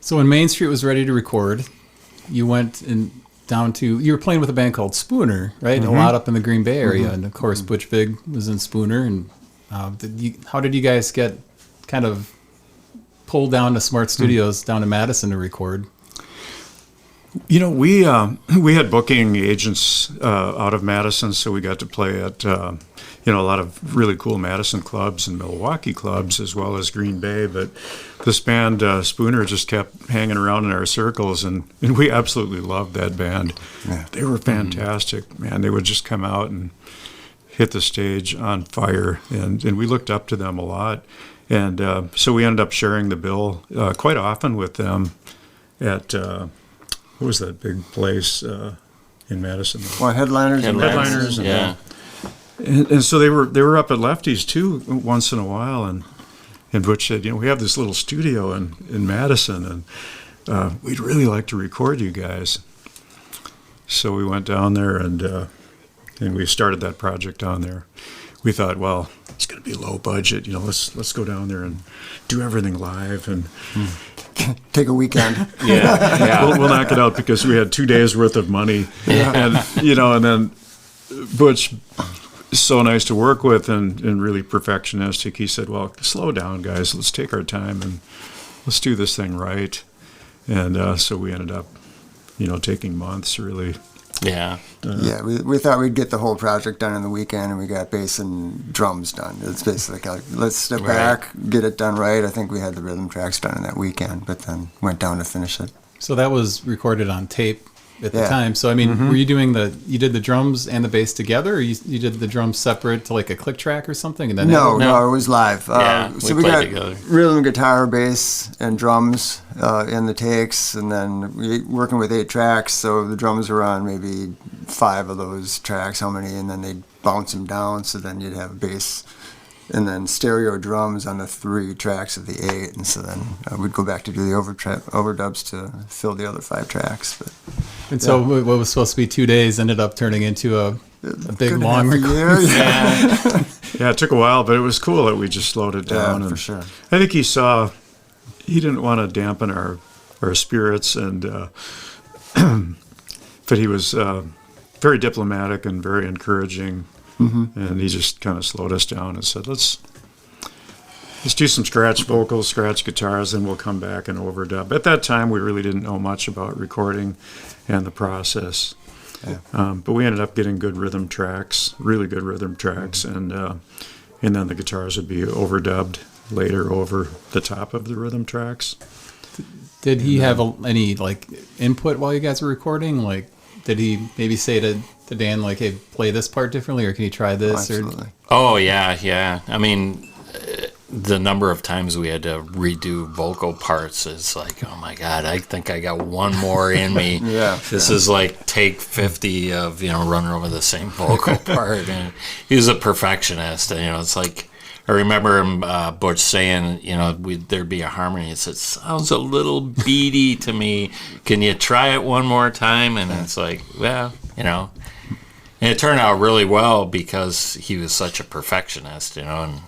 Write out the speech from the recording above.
So when Main Street was ready to record, you went you were playing with a band called Spooner, right? A lot up in the Green Bay area. And of course, Butch Vig was in Spooner. And how did you guys get kind of pulled down to Smart Studios down in Madison to record? You know, we had booking agents out of Madison, so we got to play at a lot of really cool Madison clubs and Milwaukee clubs, as well as Green Bay. But this band Spooner just kept hanging around in our circles, and we absolutely loved that band. Yeah. They were fantastic, man. They would just come out and hit the stage on fire, and we looked up to them a lot. And so we ended up sharing the bill quite often with them at what was that big place in Madison? Well, Headliners. Headliners. Yeah. And so they were up at Lefty's too once in a while, and Butch said, we have this little studio in Madison, and we'd really like to record you guys. So we went down there and we started that project down there. We thought, well, it's going to be low budget, let's go down there and do everything live and take a weekend. Yeah. We'll knock it out, because we had 2 days worth of money, and then Butch, so nice to work with and really perfectionistic. He said, well, slow down, guys. Let's take our time and let's do this thing right. And so we ended up, taking months, really. Yeah. We thought we'd get the whole project done in the weekend, and we got bass and drums done. It's basically like, let's step back, get it done right. I think we had the rhythm tracks done in that weekend, but then went down to finish it. So that was recorded on tape at the time. So, I mean, were you doing you did the drums and the bass together, or you did the drums separate to like a click track or something? And then No, it was live. So we got together. Rhythm, guitar, bass, and drums in the takes, and then we working with 8 tracks, so the drums were on maybe 5 of those tracks, how many, and then they'd bounce them down, so then you'd have bass and then stereo drums on the 3 tracks of the 8, and so then we'd go back to do the overdubs to fill the other 5 tracks. So what was supposed to be 2 days ended up turning into a big long record. Yeah, it took a while, but it was cool that we just slowed it down. Yeah, for sure. I think he didn't want to dampen our spirits, and but he was very diplomatic and very encouraging. And he just kind of slowed us down and said, let's do some scratch vocals, scratch guitars, and we'll come back and overdub. At that time, we really didn't know much about recording and the process. Yeah. But we ended up getting good rhythm tracks, really good rhythm tracks, and then the guitars would be overdubbed later over the top of the rhythm tracks. Did he have any input while you guys were recording? Did he maybe say to Dan, hey, play this part differently, or can you try this? Absolutely. Oh, yeah. I mean, the number of times we had to redo vocal parts is like, oh my God, I think I got one more in me. This is like take 50 of, running over the same vocal part. And he was a perfectionist. And, it's like, I remember him, Butch saying, there'd be a harmony. It said, sounds a little beady to me. Can you try it one more time? And it's like, well, And it turned out really well because he was such a perfectionist, and